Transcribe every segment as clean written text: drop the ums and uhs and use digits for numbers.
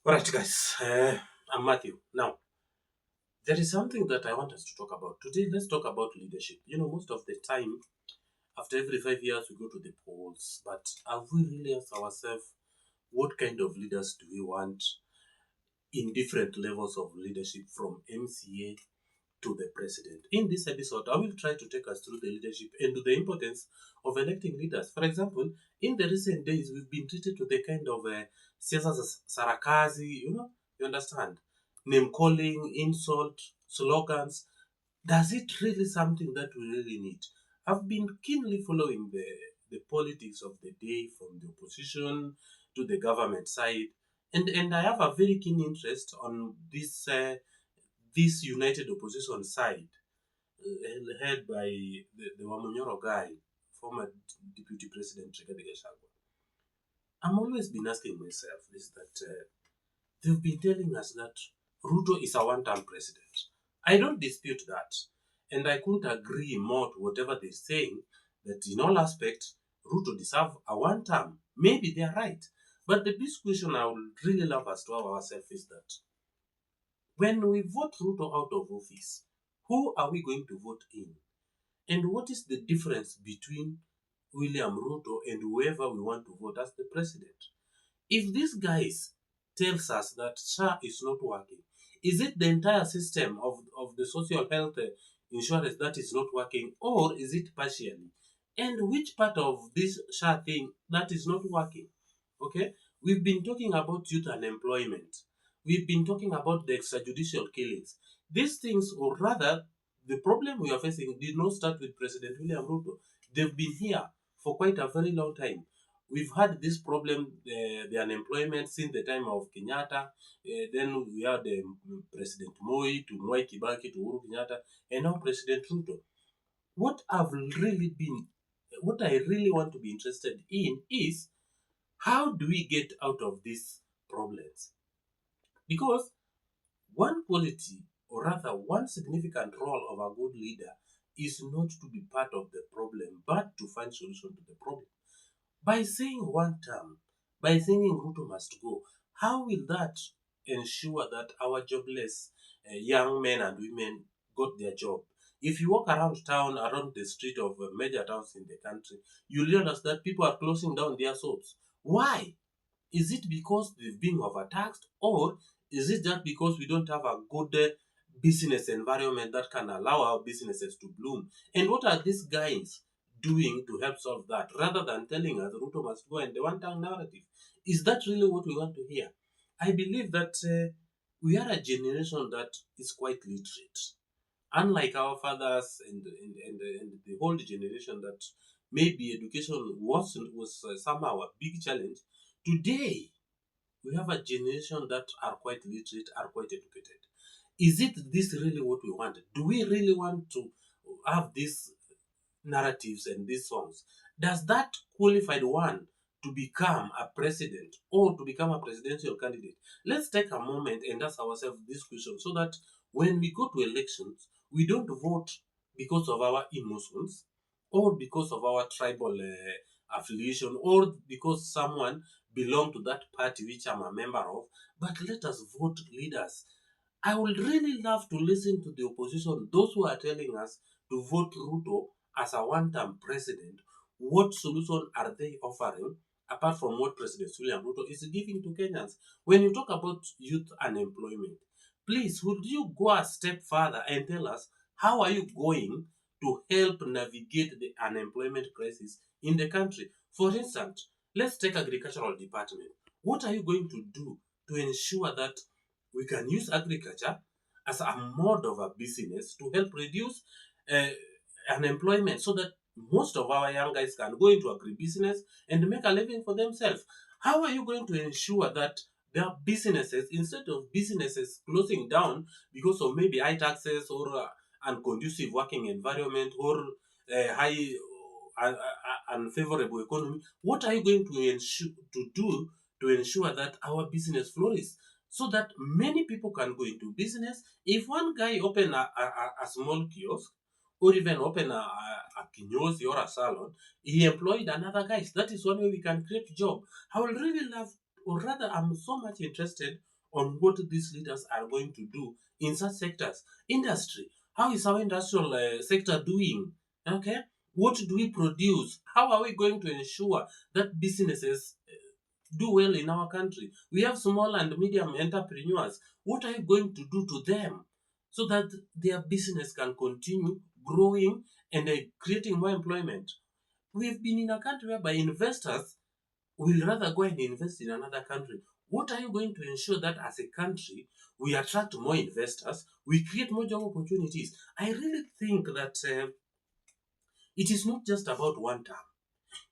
Alright, guys, I'm Matthew. Now, there is something that I want us to talk about. Today, let's talk about leadership. Most of the time, after every 5 years, we go to the polls, but have we really asked ourselves what kind of leaders do we want in different levels of leadership from MCA to the president? In this episode, I will try to take us through the leadership and the importance of electing leaders. For example, in the recent days, we've been treated to the kind of siasa sarakazi, you understand? Name calling, insult, slogans. Does it really something that we really need? I've been keenly following the politics of the day from the opposition to the government side, and I have a very keen interest on this united opposition side, led by the Wamunyoro guy, former Deputy President Rigathi Gachagua. I'm always been asking myself is that they've been telling us that Ruto is a one-term president. I don't dispute that, and I couldn't agree more to whatever they're saying, that in all aspects, Ruto deserves a one-term. Maybe they're right. But the big question I would really love us to ask ourselves is that when we vote Ruto out of office, who are we going to vote in? And what is the difference between William Ruto and whoever we want to vote as the president? If these guys tells us that SHA is not working, is it the entire system of the social health insurance that is not working, or is it partially? And which part of this SHA thing that is not working? Okay, we've been talking about youth unemployment. We've been talking about the extrajudicial killings. These things, or rather, the problem we are facing did not start with President William Ruto. They've been here for quite a very long time. We've had this problem, the unemployment, since the time of Kenyatta. Then we had President Moi to Mwai Kibaki to Uhuru Kenyatta, and now President Ruto. What I've really been, what I really want to be interested in is how do we get out of these problems? Because one quality, or rather one significant role of a good leader, is not to be part of the problem, but to find solution to the problem. By saying one term, by saying Ruto must go, how will that ensure that our jobless young men and women got their job? If you walk around town, around the street of major towns in the country, you realize that people are closing down their shops. Why? Is it because they've been overtaxed, or is it just because we don't have a good business environment that can allow our businesses to bloom? And what are these guys doing to help solve that, rather than telling us Ruto must go and the one-time narrative? Is that really what we want to hear? I believe that we are a generation that is quite literate, unlike our fathers and the old generation that maybe education was somehow a big challenge. Today, we have a generation that are quite literate, are quite educated. Is it this really what we want? Do we really want to have these narratives and these songs? Does that qualified one to become a president or to become a presidential candidate? Let's take a moment and ask ourselves this question so that when we go to elections, we don't vote because of our emotions or because of our tribal affiliation or because someone belong to that party which I'm a member of, but let us vote leaders. I would really love to listen to the opposition, those who are telling us to vote Ruto as a one-term president. What solution are they offering apart from what President William Ruto is giving to Kenyans? When you talk about youth unemployment, please, would you go a step further and tell us how are you going to help navigate the unemployment crisis in the country? For instance, let's take agricultural department. What are you going to do to ensure that we can use agriculture as a mode of a business to help reduce uh, unemployment so that most of our young guys can go into agribusiness and make a living for themselves? How are you going to ensure that their businesses, instead of businesses closing down because of maybe high taxes or unconducive working environment or high unfavorable economy, what are you going to do to ensure that our business flourishes so that many people can go into business? If one guy open a small kiosk or even open a kinyozi or a salon, he employed another guys. That is one way we can create job. I would really love, or rather I'm so much interested on what these leaders are going to do in such sectors. Industry. How is our industrial sector doing? Okay. What do we produce? How are we going to ensure that businesses do well in our country? We have small and medium entrepreneurs. What are you going to do to them so that their business can continue growing and creating more employment? We've been in a country whereby investors will rather go and invest in another country. What are you going to ensure that as a country we attract more investors, we create more job opportunities? I really think that it is not just about one term.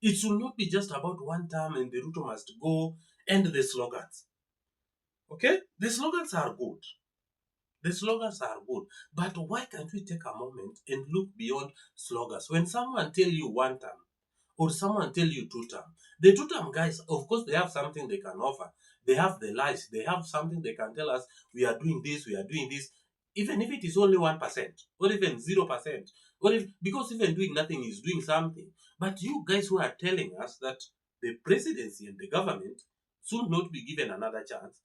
It should not be just about one term and the Ruto must go and the slogans. Okay? The slogans are good. The slogans are good. But why can't we take a moment and look beyond slogans? When someone tell you one term, or someone tell you two term, the two term guys, of course, they have something they can offer. They have the lies. They have something they can tell us. We are doing this. We are doing this. Even if it is only 1%, or even 0%, or if, because even doing nothing is doing something. But you guys who are telling us that the presidency and the government should not be given another chance,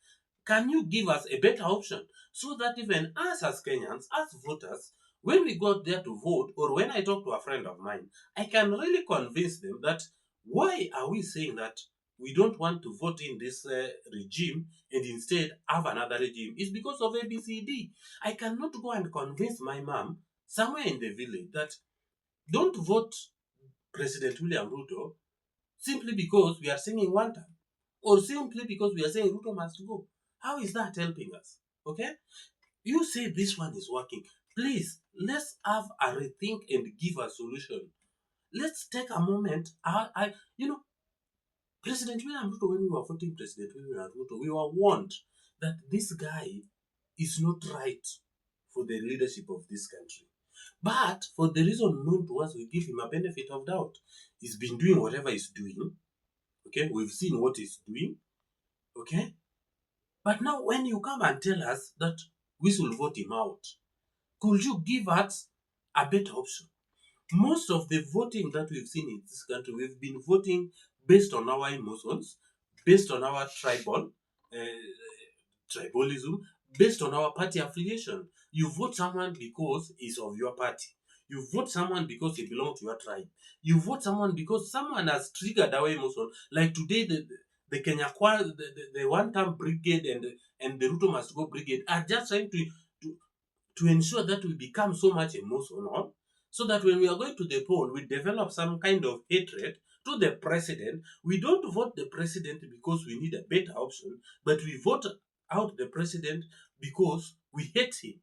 can you give us a better option so that even us as Kenyans, as voters, when we go there to vote, or when I talk to a friend of mine, I can really convince them that why are we saying that we don't want to vote in this regime and instead have another regime? It's because of ABCD. I cannot go and convince my mom somewhere in the village that don't vote President William Ruto simply because we are singing one time, or simply because we are saying Ruto must go. How is that helping us? Okay? You say this one is working. Please, let's have a rethink and give a solution. Let's take a moment. President William Ruto, when we were voting President William Ruto, we were warned that this guy is not right for the leadership of this country. But for the reason known to us, we give him a benefit of doubt. He's been doing whatever he's doing. Okay, we've seen what he's doing. Okay, but now when you come and tell us that we should vote him out, could you give us a better option? Most of the voting that we've seen in this country, we've been voting based on our emotions, based on our tribalism, based on our party affiliation. You vote someone because he's of your party. You vote someone because he belongs to your tribe. You vote someone because someone has triggered our emotion. Like today, the Kenya the one-term brigade and the Ruto must go brigade are just trying to to ensure that we become so much emotional so that when we are going to the poll, we develop some kind of hatred to the president. We don't vote the president because we need a better option, but we vote out the president because we hate him.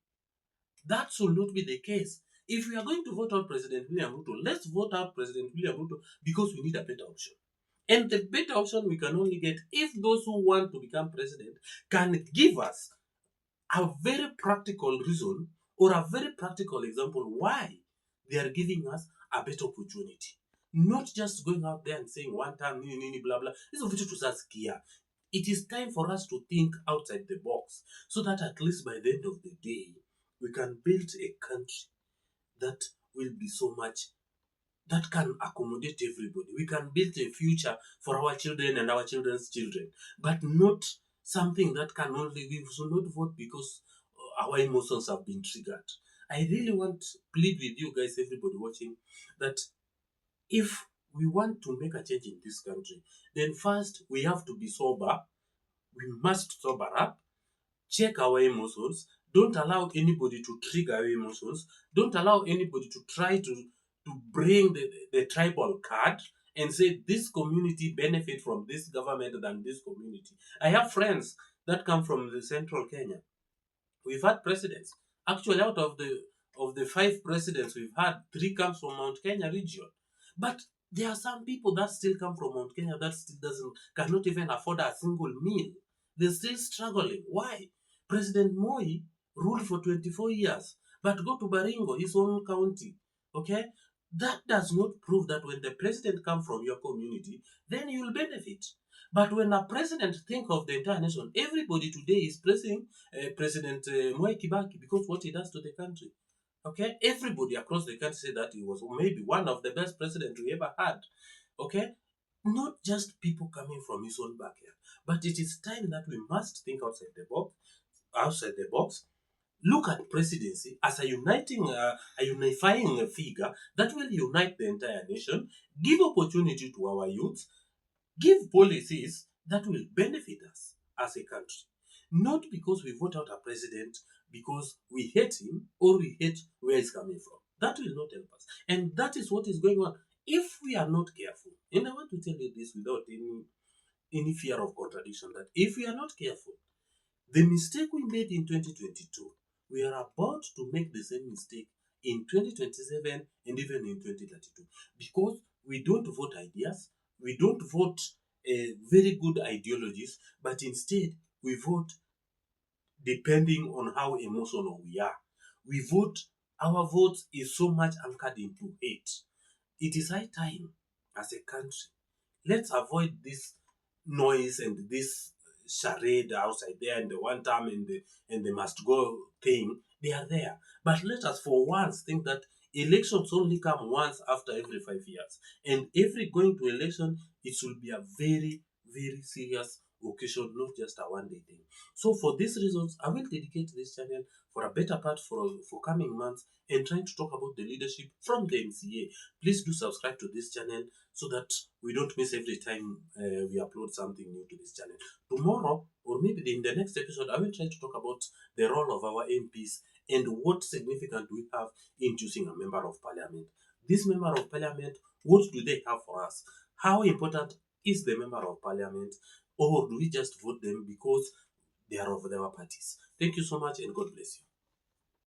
That should not be the case. If we are going to vote out President William Ruto, let's vote out President William Ruto because we need a better option. And the better option we can only get if those who want to become president can give us a very practical reason or a very practical example why they are giving us a better opportunity. Not just going out there and saying one time, nini, blah, blah. This is vitu tusasikia. It is time for us to think outside the box so that at least by the end of the day, we can build a country that will be so much that can accommodate everybody. We can build a future for our children and our children's children, but not something that can only, we should not vote because our emotions have been triggered. I really want to plead with you guys, everybody watching, that if we want to make a change in this country, then first we have to be sober. We must sober up, check our emotions. Don't allow anybody to trigger our emotions. Don't allow anybody to try to bring the tribal card and say this community benefit from this government than this community. I have friends that come from the central Kenya. We've had presidents. Actually, out of the five presidents we've had, three comes from Mount Kenya region. But there are some people that still come from Mount Kenya that still doesn't cannot even afford a single meal. They're still struggling. Why? President Moi ruled for 24 years. But go to Baringo, his own county. Okay? That does not prove that when the president comes from your community, then you will benefit. But when a president think of the entire nation, everybody today is praising President Mwai Kibaki because what he does to the country. Okay, everybody across the country said that he was maybe one of the best presidents we ever had. Okay, not just people coming from his own backyard, But it is time that we must think outside the box, look at presidency as a unifying figure that will unite the entire nation, give opportunity to our youth, give policies that will benefit us as a country. Not because we vote out a president because we hate him or we hate where he's coming from. That will not help us. And that is what is going on. If we are not careful, and I want to tell you this without any fear of contradiction, that if we are not careful, the mistake we made in 2022, we are about to make the same mistake in 2027 and even in 2032, because we don't vote ideas, we don't vote very good ideologies, but instead we vote depending on how emotional we are. We vote, our vote is so much anchored into hate. It is high time as a country. Let's avoid this noise and this charade outside there and the one time and the must go thing. They are there. But let us for once think that elections only come once after every 5 years. And every going to election, it should be a very, very serious occasion, not just a one day thing. So for these reasons, I will dedicate this channel for a better part for coming months and trying to talk about the leadership from the MCA. Please do subscribe to this channel so that we don't miss every time we upload something new to this channel. Tomorrow, or maybe in the next episode, I will try to talk about the role of our MPs and what significance we have in choosing a member of parliament. This member of parliament, what do they have for us? How important is the member of parliament? Or do we just vote them because they are of our parties? Thank you so much and God bless you.